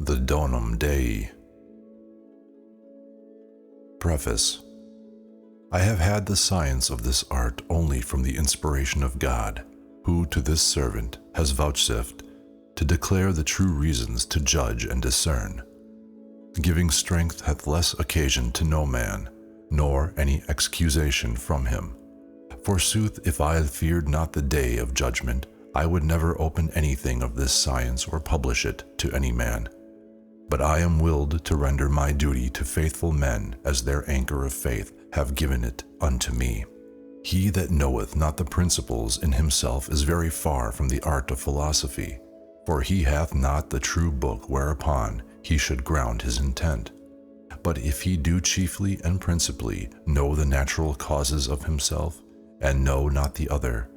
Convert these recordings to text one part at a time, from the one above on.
The Donum Dei. Preface. I have had the science of this art only from the inspiration of God, who to this servant has vouchsafed to declare the true reasons to judge and discern. Giving strength hath less occasion to no man, nor any excusation from him. Forsooth, if I feared not the day of judgment, I would never open anything of this science or publish it to any man. But I am willed to render my duty to faithful men as their anchor of faith have given it unto me. He that knoweth not the principles in himself is very far from the art of philosophy, for he hath not the true book whereupon he should ground his intent. But if he do chiefly and principally know the natural causes of himself, and know not the other,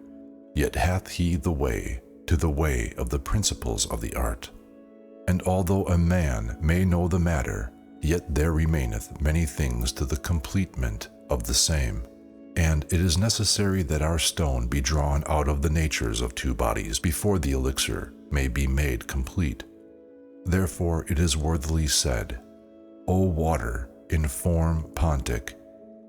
yet hath he the way to the way of the principles of the art. And although a man may know the matter, yet there remaineth many things to the completement of the same. And it is necessary that our stone be drawn out of the natures of two bodies before the elixir may be made complete. Therefore it is worthily said, O water, in form pontic,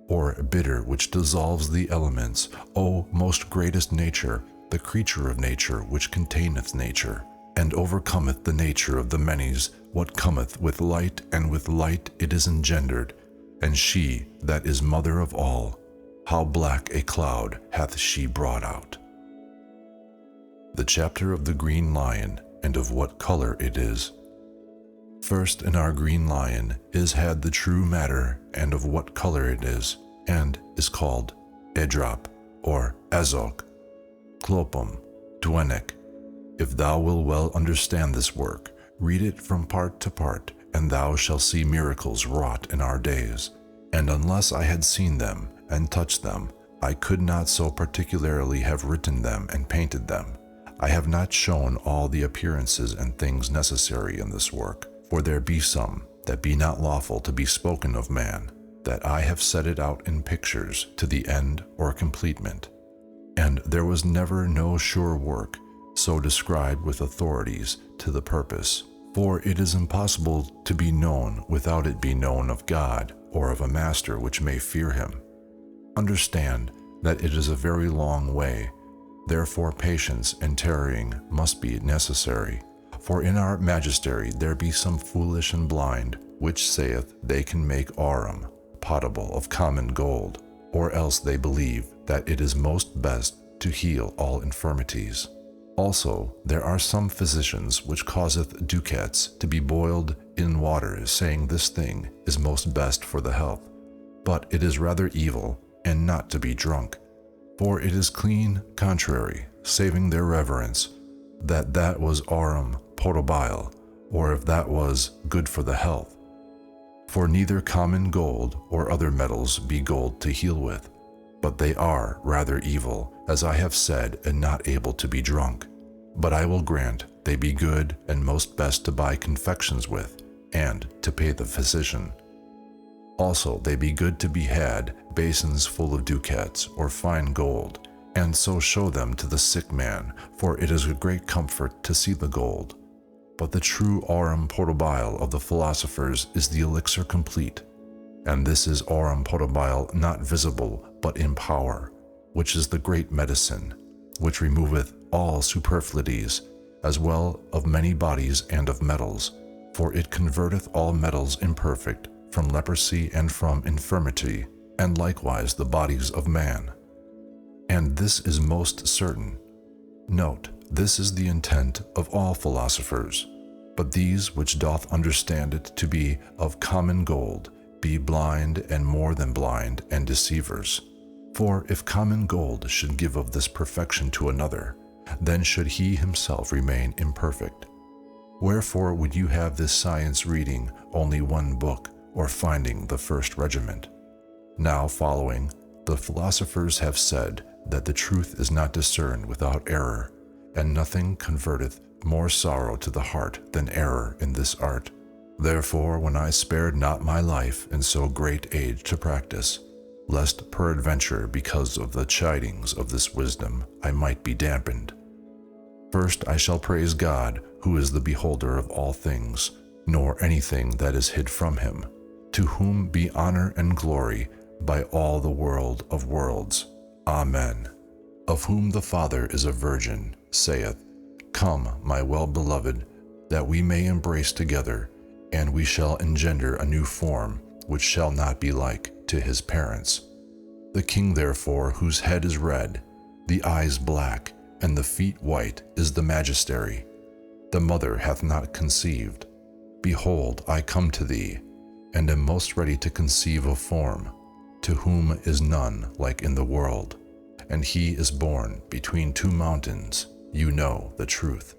or bitter which dissolves the elements, O most greatest nature, the creature of nature which containeth nature, and overcometh the nature of the many's, what cometh with light, and with light it is engendered, and she that is mother of all, how black a cloud hath she brought out. The chapter of the green lion, and of what color it is. First in our green lion is had the true matter, and of what color it is, and is called Edrop, or Azok, Clopum, Duenic. If thou wilt well understand this work, read it from part to part, and thou shalt see miracles wrought in our days. And unless I had seen them and touched them, I could not so particularly have written them and painted them. I have not shown all the appearances and things necessary in this work, for there be some that be not lawful to be spoken of man, that I have set it out in pictures to the end or completement. And there was never no sure work so described with authorities to the purpose, for it is impossible to be known without it be known of God or of a master which may fear him. Understand that it is a very long way, therefore patience and tarrying must be necessary. For in our magistery there be some foolish and blind, which saith they can make aurum potable of common gold, or else they believe that it is most best to heal all infirmities. Also there are some physicians which causeth ducats to be boiled in water, saying this thing is most best for the health. But it is rather evil, and not to be drunk. For it is clean contrary, saving their reverence, that was aurum potabile, or if that was good for the health. For neither common gold or other metals be gold to heal with, but they are rather evil, as I have said, and not able to be drunk. But I will grant they be good and most best to buy confections with, and to pay the physician. Also they be good to be had, basins full of ducats or fine gold, and so show them to the sick man, for it is a great comfort to see the gold. But the true aurum potabile of the philosophers is the elixir complete, and this is aurum potabile not visible but in power, which is the great medicine, which removeth all superfluities, as well of many bodies and of metals, for it converteth all metals imperfect from leprosy and from infirmity, and likewise the bodies of man. And this is most certain. Note, this is the intent of all philosophers, but these which doth understand it to be of common gold be blind and more than blind and deceivers. For if common gold should give of this perfection to another, then should he himself remain imperfect. Wherefore would you have this science reading only one book, or finding the first regiment? Now following, the philosophers have said that the truth is not discerned without error, and nothing converteth more sorrow to the heart than error in this art. Therefore when I spared not my life in so great age to practice, lest peradventure because of the chidings of this wisdom I might be dampened. First I shall praise God, who is the beholder of all things, nor anything that is hid from him, to whom be honor and glory by all the world of worlds. Amen. Of whom the Father is a virgin, saith, Come, my well-beloved, that we may embrace together, and we shall engender a new form, which shall not be like to his parents. The king therefore, whose head is red, the eyes black, and the feet white, is the magistery. The mother hath not conceived. Behold, I come to thee, and am most ready to conceive a form, to whom is none like in the world. And he is born between two mountains, you know the truth.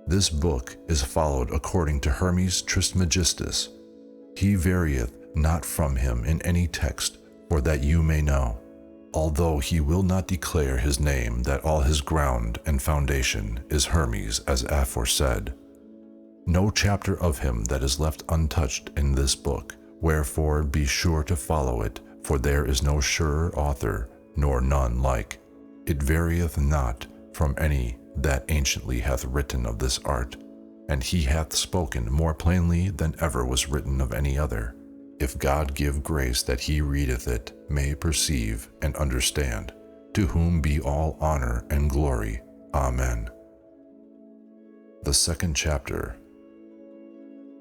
This book is followed according to Hermes Trismegistus. He varieth not from him in any text, for that you may know, although he will not declare his name, that all his ground and foundation is Hermes, as aforesaid. No chapter of him that is left untouched in this book, wherefore be sure to follow it, for there is no surer author, nor none like. It varieth not from any that anciently hath written of this art, and he hath spoken more plainly than ever was written of any other. If God give grace that he readeth it may perceive and understand, to whom be all honor and glory. Amen. The second chapter.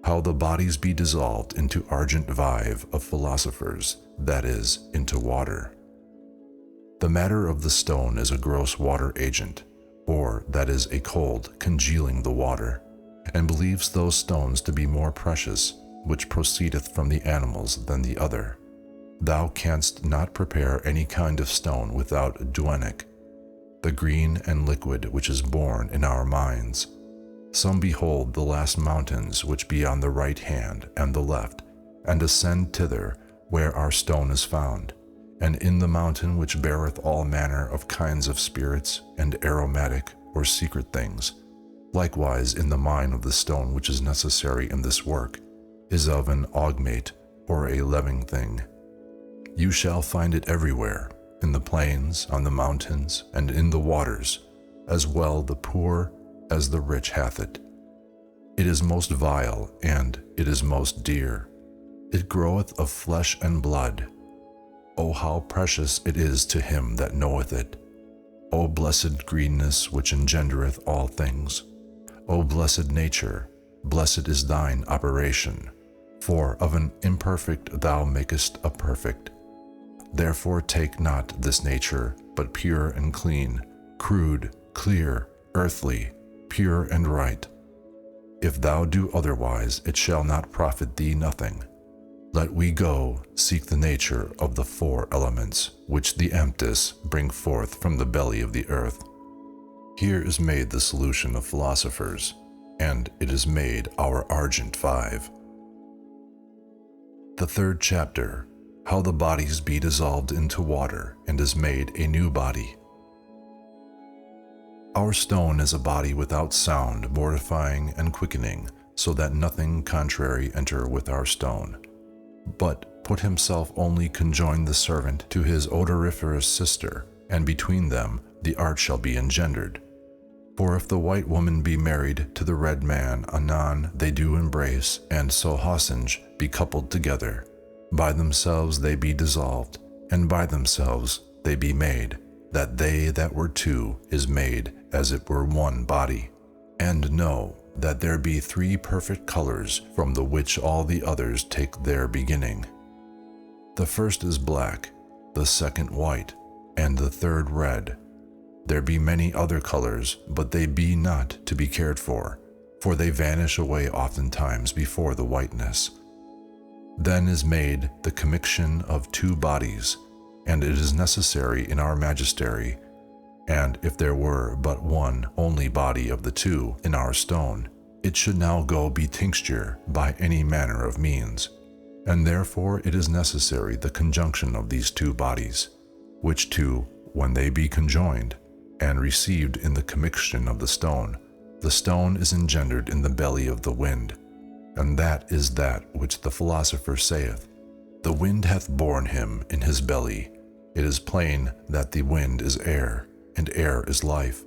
How the bodies be dissolved into argent vive of philosophers, that is, into water. The matter of the stone is a gross water agent, or that is a cold congealing the water, and believes those stones to be more precious, which proceedeth from the animals than the other. Thou canst not prepare any kind of stone without duenic, the green and liquid which is born in our minds. Some behold the last mountains which be on the right hand and the left, and ascend thither where our stone is found, and in the mountain which beareth all manner of kinds of spirits and aromatic or secret things, likewise in the mine of the stone which is necessary in this work, is of an augmate or a living thing. You shall find it everywhere, in the plains, on the mountains, and in the waters, as well the poor as the rich hath it. It is most vile, and it is most dear. It groweth of flesh and blood. O how precious it is to him that knoweth it! O blessed greenness which engendereth all things! O blessed nature, blessed is thine operation, for of an imperfect thou makest a perfect. Therefore take not this nature, but pure and clean, crude, clear, earthly, pure and right. If thou do otherwise, it shall not profit thee nothing. Let we go seek the nature of the four elements, which the emptis bring forth from the belly of the earth. Here is made the solution of philosophers, and it is made our argent vive. The third chapter. How the bodies be dissolved into water, and is made a new body. Our stone is a body without sound, mortifying and quickening, so that nothing contrary enter with our stone. But put himself only conjoin the servant to his odoriferous sister, and between them the art shall be engendered. For if the white woman be married to the red man, anon they do embrace, and so hosenge be coupled together. By themselves they be dissolved, and by themselves they be made, that they that were two is made as it were one body. And know that there be three perfect colors, from the which all the others take their beginning. The first is black, the second white, and the third red. There be many other colors, but they be not to be cared for they vanish away oftentimes before the whiteness. Then is made the commixtion of two bodies, and it is necessary in our magistery, and if there were but one only body of the two in our stone, it should now go be tincture by any manner of means, and therefore it is necessary the conjunction of these two bodies, which two, when they be conjoined, and received in the commixtion of the stone is engendered in the belly of the wind. And that is that which the philosopher saith, the wind hath borne him in his belly. It is plain that the wind is air, and air is life,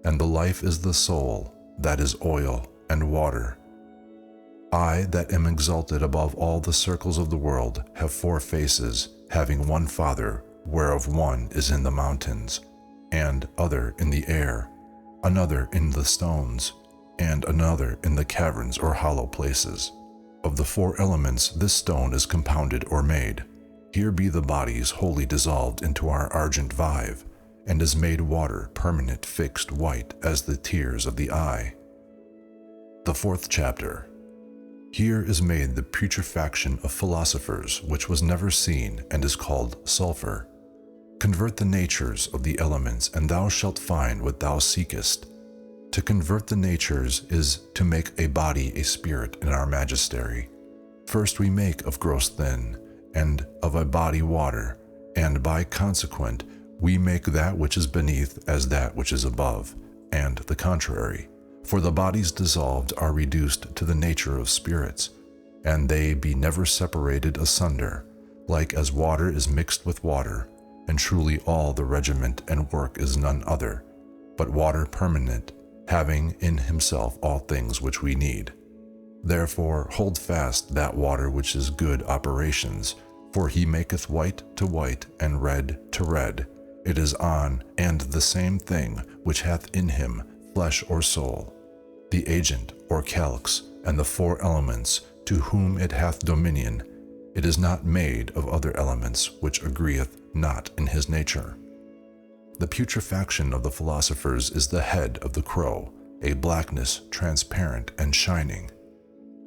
and the life is the soul, that is oil and water. I that am exalted above all the circles of the world have 4 faces, having one Father, whereof one is in the mountains, and other in the air, another in the stones, and another in the caverns or hollow places. Of the 4 elements this stone is compounded or made. Here be the bodies wholly dissolved into our argent vive, and is made water permanent fixed white as the tears of the eye. The 4th chapter. Here is made the putrefaction of philosophers, which was never seen, and is called sulfur. Convert the natures of the elements, and thou shalt find what thou seekest. To convert the natures is to make a body a spirit in our magistery. First we make of gross thin, and of a body water, and by consequent we make that which is beneath as that which is above, and the contrary. For the bodies dissolved are reduced to the nature of spirits, and they be never separated asunder, like as water is mixed with water, and truly all the regiment and work is none other, but water permanent, having in himself all things which we need. Therefore hold fast that water which is good operations, for he maketh white to white, and red to red. It is on and the same thing which hath in him flesh or soul, the agent or calx, and the 4 elements, to whom it hath dominion. It is not made of other elements, which agreeth not in his nature. The putrefaction of the philosophers is the head of the crow, a blackness transparent and shining.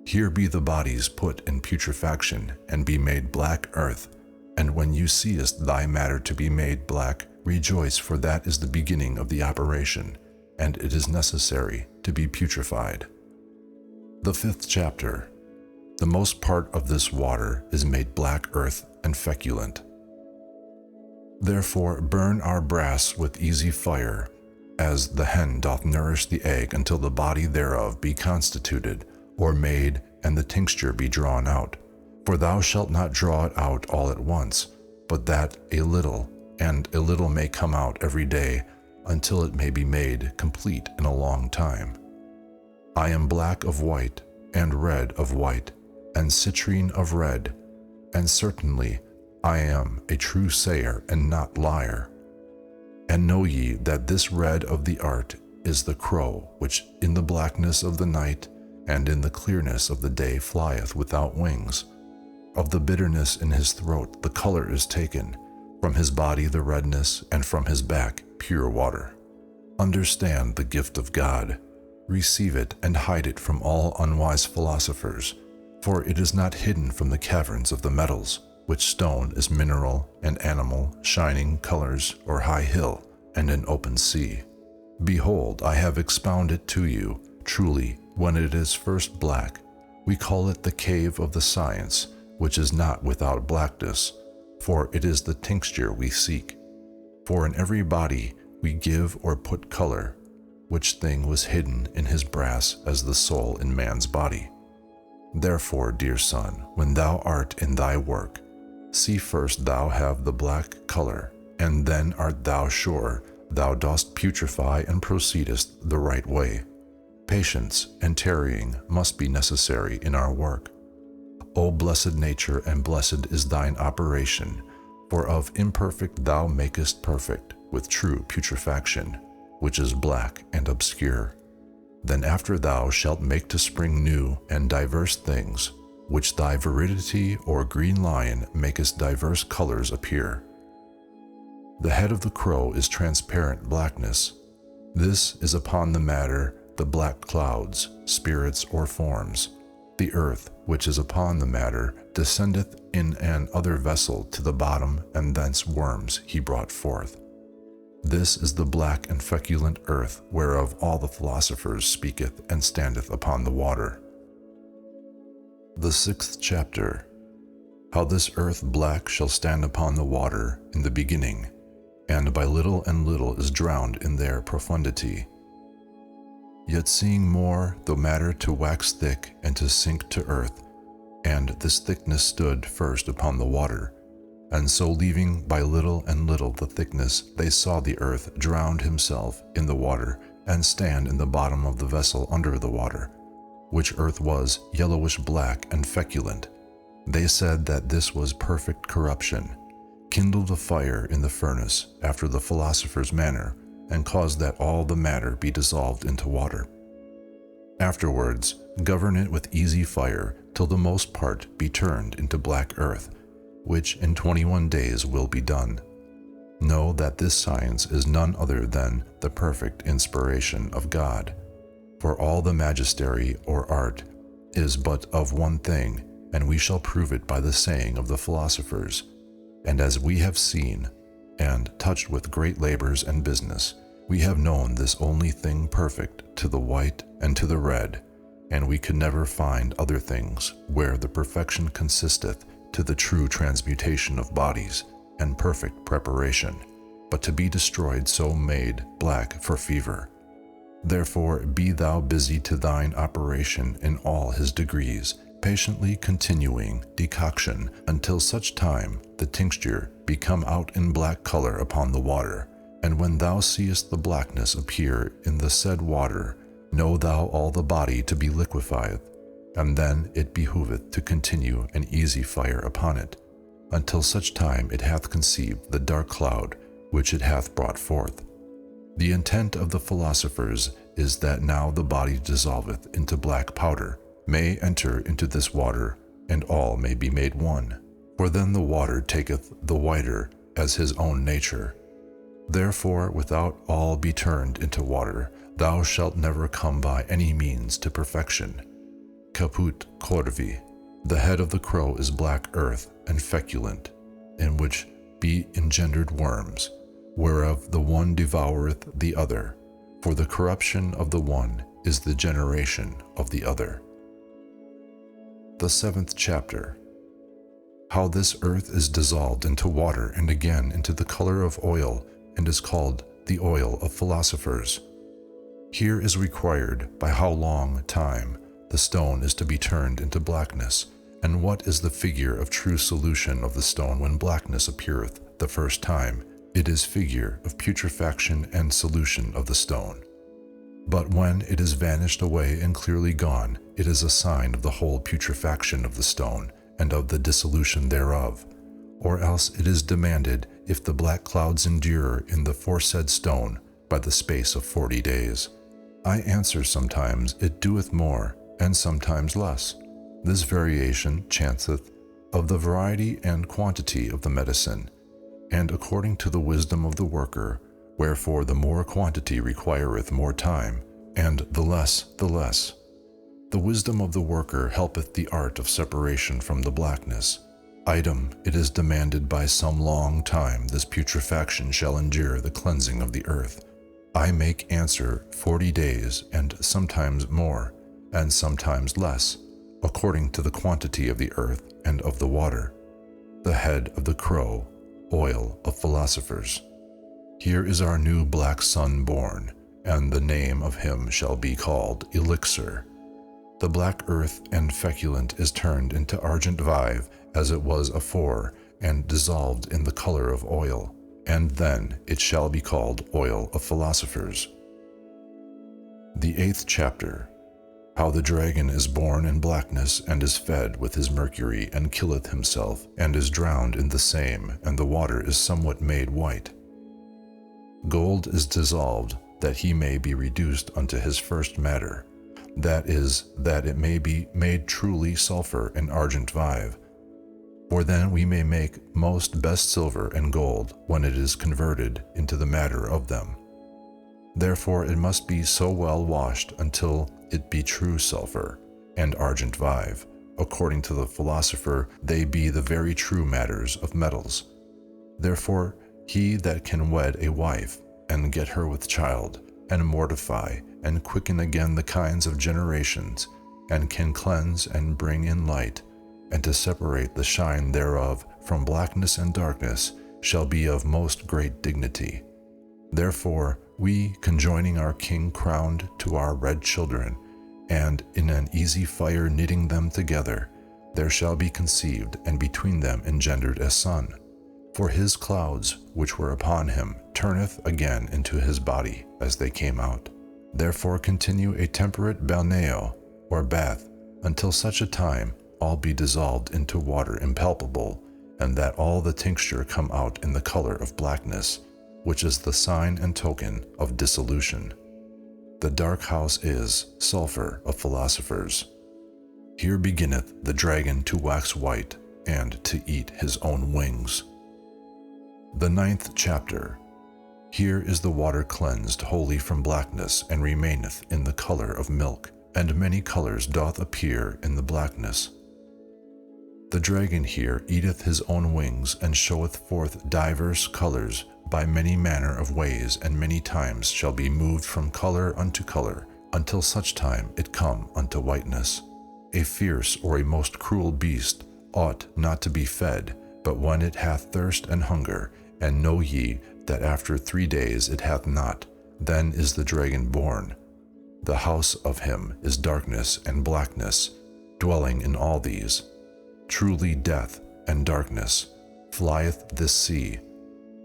Here be the bodies put in putrefaction, and be made black earth. And when you seest thy matter to be made black, rejoice, for that is the beginning of the operation, and it is necessary to be putrefied. The 5th chapter. The most part of this water is made black earth and feculent. Therefore burn our brass with easy fire, as the hen doth nourish the egg until the body thereof be constituted, or made, and the tincture be drawn out. For thou shalt not draw it out all at once, but that a little, and a little may come out every day, until it may be made complete in a long time. I am black of white, and red of white, and citrine of red, and certainly I am a true sayer and not liar. And know ye that this red of the art is the crow, which in the blackness of the night and in the clearness of the day flieth without wings. Of the bitterness in his throat the color is taken, from his body the redness, and from his back pure water. Understand the gift of God, receive it and hide it from all unwise philosophers, for it is not hidden from the caverns of the metals, which stone is mineral and animal, shining colors, or high hill, and an open sea. Behold, I have expounded it to you. Truly, when it is first black, we call it the cave of the science, which is not without blackness, for it is the tincture we seek. For in every body we give or put color, which thing was hidden in his brass as the soul in man's body. Therefore, dear son, when thou art in thy work, see first thou have the black color, and then art thou sure thou dost putrefy and proceedest the right way. Patience and tarrying must be necessary in our work. O blessed nature, and blessed is thine operation, for of imperfect thou makest perfect with true putrefaction, which is black and obscure. Then after thou shalt make to spring new and diverse things, which thy viridity or green lion makest diverse colors appear. The head of the crow is transparent blackness. This is upon the matter the black clouds, spirits or forms. The earth, which is upon the matter, descendeth in an other vessel to the bottom, and thence worms he brought forth. This is the black and feculent earth, whereof all the philosophers speaketh, and standeth upon the water. The 6th chapter. How this earth black shall stand upon the water in the beginning, and by little and little is drowned in their profundity. Yet seeing more the matter to wax thick and to sink to earth, and this thickness stood first upon the water, and so leaving by little and little the thickness, they saw the earth drowned himself in the water, and stand in the bottom of the vessel under the water. which earth was yellowish black and feculent. They said that this was perfect corruption, kindled a fire in the furnace after the philosopher's manner, and caused that all the matter be dissolved into water. Afterwards, govern it with easy fire till the most part be turned into black earth, which in 21 days will be done. Know that this science is none other than the perfect inspiration of God. For all the magistery or art is but of one thing, and we shall prove it by the saying of the philosophers. And as we have seen, and touched with great labors and business, we have known this only thing perfect to the white and to the red, and we could never find other things where the perfection consisteth to the true transmutation of bodies and perfect preparation, but to be destroyed so made black for fever. Therefore be thou busy to thine operation in all his degrees, patiently continuing decoction until such time the tincture be come out in black color upon the water. And when thou seest the blackness appear in the said water, know thou all the body to be liquefied, and then it behoveth to continue an easy fire upon it, until such time it hath conceived the dark cloud which it hath brought forth. The intent of the philosophers is that now the body dissolveth into black powder, may enter into this water, and all may be made one. For then the water taketh the whiter as his own nature. Therefore, without all be turned into water, thou shalt never come by any means to perfection. Caput corvi. The head of the crow is black earth and feculent, in which be engendered worms, whereof the one devoureth the other, for the corruption of the one is the generation of the other. The 7th chapter. How this earth is dissolved into water and again into the color of oil, and is called the oil of philosophers. Here is required by how long time the stone is to be turned into blackness, and what is the figure of true solution of the stone when blackness appeareth the first time. It is figure of putrefaction and solution of the stone. But when it is vanished away and clearly gone, it is a sign of the whole putrefaction of the stone, and of the dissolution thereof. Or else it is demanded if the black clouds endure in the foresaid stone by the space of 40 days. I answer, sometimes it doeth more, and sometimes less. This variation chanceth of the variety and quantity of the medicine, and according to the wisdom of the worker, wherefore the more quantity requireth more time, and the less the less. The wisdom of the worker helpeth the art of separation from the blackness. Item, it is demanded by some long time this putrefaction shall endure the cleansing of the earth. I make answer 40 days, and sometimes more, and sometimes less, according to the quantity of the earth and of the water. The head of the crow, oil of philosophers. Here is our new black son born, and the name of him shall be called elixir. The black earth and feculent is turned into argent vive, as it was afore, and dissolved in the color of oil, and then it shall be called oil of philosophers. The 8th chapter. How the dragon is born in blackness, and is fed with his mercury, and killeth himself, and is drowned in the same, and the water is somewhat made white. Gold is dissolved, that he may be reduced unto his first matter, that is, that it may be made truly sulfur and argent vive. For then we may make most best silver and gold when it is converted into the matter of them. Therefore it must be so well washed until it be true sulfur and argent vive. According to the philosopher, they be the very true matters of metals. Therefore he that can wed a wife, and get her with child, and mortify, and quicken again the kinds of generations, and can cleanse and bring in light, and to separate the shine thereof from blackness and darkness, shall be of most great dignity. Therefore we, conjoining our king crowned to our red children, and in an easy fire knitting them together, there shall be conceived, and between them engendered a son. For his clouds, which were upon him, turneth again into his body as they came out. Therefore continue a temperate balneo, or bath, until such a time all be dissolved into water impalpable, and that all the tincture come out in the color of blackness, which is the sign and token of dissolution. The dark house is sulphur of philosophers. Here beginneth the dragon to wax white, and to eat his own wings. The 9th chapter. Here is the water cleansed wholly from blackness, and remaineth in the color of milk, and many colors doth appear in the blackness. The dragon here eateth his own wings, and showeth forth divers colors by many manner of ways, and many times shall be moved from color unto color, until such time it come unto whiteness. A fierce or a most cruel beast ought not to be fed, but when it hath thirst and hunger, and know ye that after 3 days it hath not, then is the dragon born. The house of him is darkness and blackness, dwelling in all these. Truly death and darkness flieth this sea,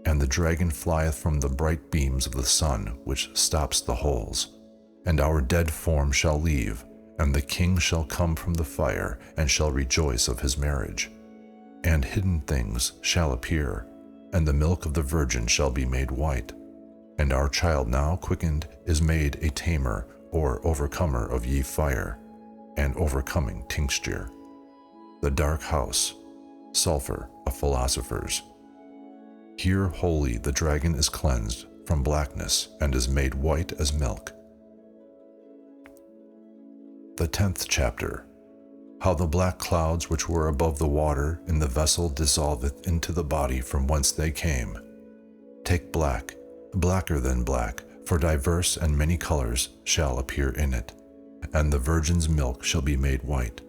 and the dragon flieth from the bright beams of the sun, which stops the holes. And our dead form shall leave, and the king shall come from the fire, and shall rejoice of his marriage. And hidden things shall appear, and the milk of the virgin shall be made white. And our child now quickened is made a tamer or overcomer of ye fire, and overcoming tincture. The dark house, sulphur of philosophers. Here wholly the dragon is cleansed from blackness, and is made white as milk. The 10th chapter. How the black clouds which were above the water in the vessel dissolveth into the body from whence they came. Take black, blacker than black, for diverse and many colors shall appear in it, and the virgin's milk shall be made white.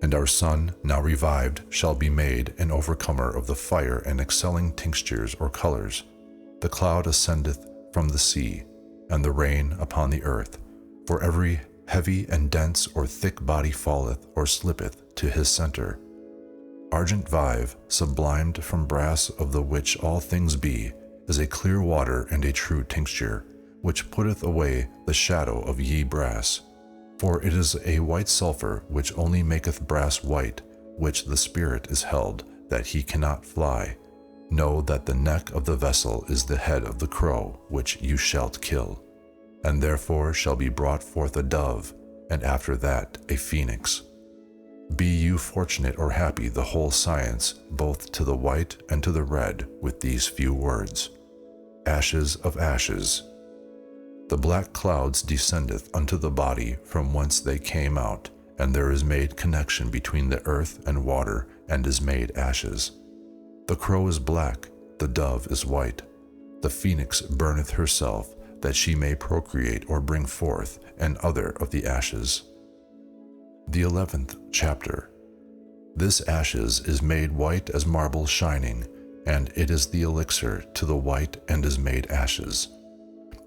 And our son, now revived, shall be made an overcomer of the fire and excelling tinctures or colors. The cloud ascendeth from the sea, and the rain upon the earth, for every heavy and dense or thick body falleth or slippeth to his center. Argent vive, sublimed from brass, of the which all things be, is a clear water and a true tincture, which putteth away the shadow of ye brass. For it is a white sulphur which only maketh brass white, which the spirit is held, that he cannot fly. Know that the neck of the vessel is the head of the crow, which you shalt kill. And therefore shall be brought forth a dove, and after that a phoenix. Be you fortunate or happy the whole science, both to the white and to the red, with these few words. Ashes of ashes. The black clouds descendeth unto the body from whence they came out, and there is made connection between the earth and water, and is made ashes. The crow is black, the dove is white. The phoenix burneth herself, that she may procreate or bring forth an other of the ashes. The 11th chapter. This ashes is made white as marble shining, and it is the elixir to the white, and is made ashes.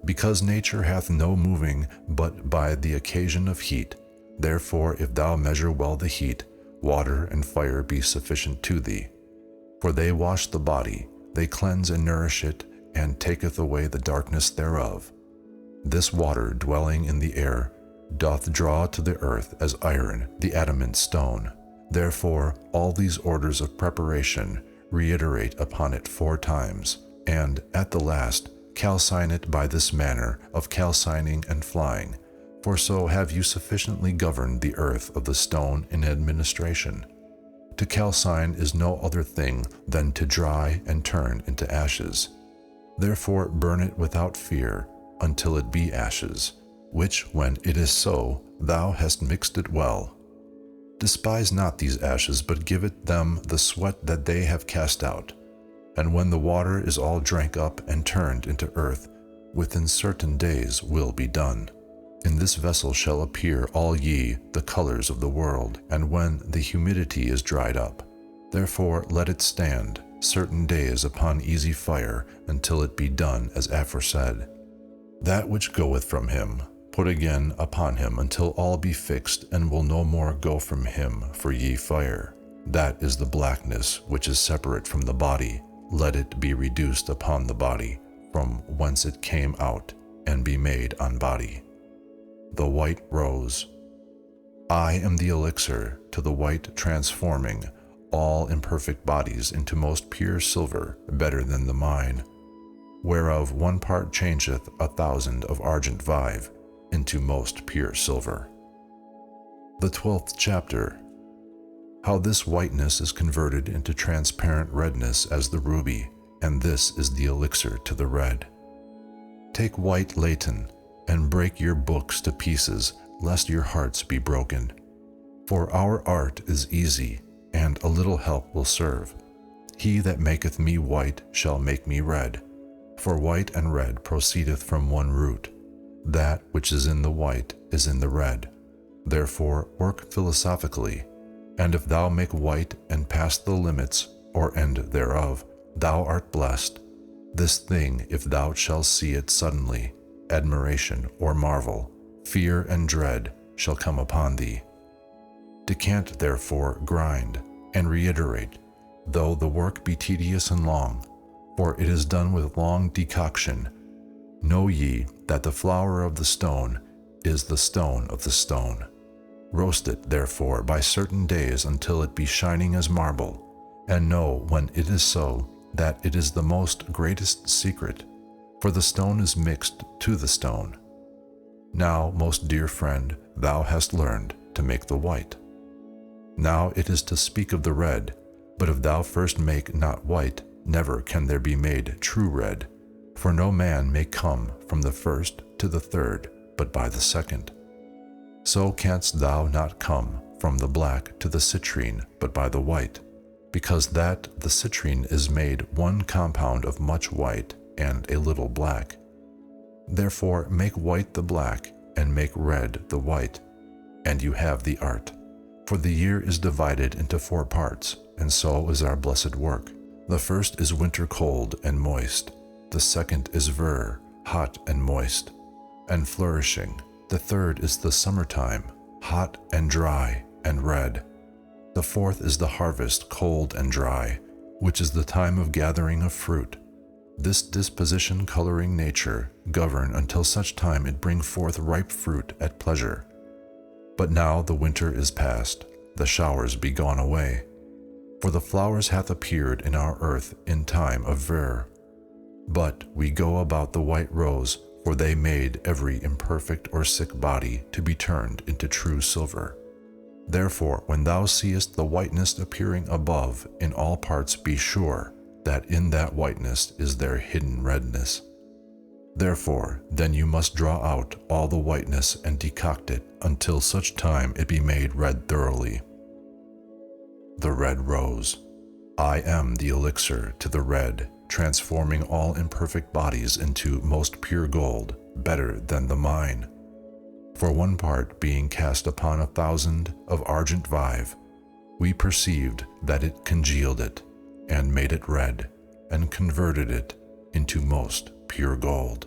Because nature hath no moving but by the occasion of heat, therefore if thou measure well the heat, water and fire be sufficient to thee. For they wash the body, they cleanse and nourish it, and taketh away the darkness thereof. This water dwelling in the air doth draw to the earth as iron the adamant stone. Therefore all these orders of preparation reiterate upon it 4 times, and at the last calcine it by this manner of calcining and flying. For so have you sufficiently governed the earth of the stone in administration. To calcine is no other thing than to dry and turn into ashes. Therefore burn it without fear until it be ashes, which when it is so, thou hast mixed it well. Despise not these ashes, but give it them the sweat that they have cast out. And when the water is all drank up and turned into earth, within certain days will be done. In this vessel shall appear all ye the colors of the world, and when the humidity is dried up. Therefore let it stand certain days upon easy fire, until it be done as aforesaid. That which goeth from him, put again upon him, until all be fixed, and will no more go from him for ye fire. That is the blackness which is separate from the body. Let it be reduced upon the body, from whence it came out, and be made on body. The white rose. I am the elixir to the white, transforming all imperfect bodies into most pure silver, better than the mine, whereof 1 part changeth 1,000 of argent vive into most pure silver. The 12th chapter. How this whiteness is converted into transparent redness as the ruby, and this is the elixir to the red. Take white laton, and break your books to pieces, lest your hearts be broken. For our art is easy, and a little help will serve. He that maketh me white shall make me red. For white and red proceedeth from one root. That which is in the white is in the red. Therefore work philosophically, and if thou make white and pass the limits, or end thereof, thou art blessed. This thing, if thou shalt see it suddenly, admiration or marvel, fear and dread shall come upon thee. Decant therefore, grind, and reiterate, though the work be tedious and long, for it is done with long decoction. Know ye that the flour of the stone is the stone of the stone. Roast it therefore by certain days until it be shining as marble, and know when it is so, that it is the most greatest secret, for the stone is mixed to the stone. Now, most dear friend, thou hast learned to make the white. Now it is to speak of the red, but if thou first make not white, never can there be made true red, for no man may come from the first to the third, but by the second. So canst thou not come from the black to the citrine, but by the white, because that the citrine is made one compound of much white and a little black. Therefore make white the black, and make red the white, and you have the art. For the year is divided into 4 parts, and so is our blessed work. The first is winter cold and moist. The second is ver, hot and moist, and flourishing. The third is the summertime, hot and dry and red. The fourth is the harvest, cold and dry, which is the time of gathering of fruit. This disposition coloring nature govern until such time it bring forth ripe fruit at pleasure. But now the winter is past, the showers be gone away. For the flowers hath appeared in our earth in time of ver. But we go about the white rose, for they made every imperfect or sick body to be turned into true silver. Therefore, when thou seest the whiteness appearing above in all parts, be sure that in that whiteness is their hidden redness. Therefore, then you must draw out all the whiteness and decoct it until such time it be made red thoroughly. The red rose. I am the elixir to the red, transforming all imperfect bodies into most pure gold, better than the mine. For 1 part being cast upon 1,000 of argent vive, we perceived that it congealed it, and made it red, and converted it into most pure gold.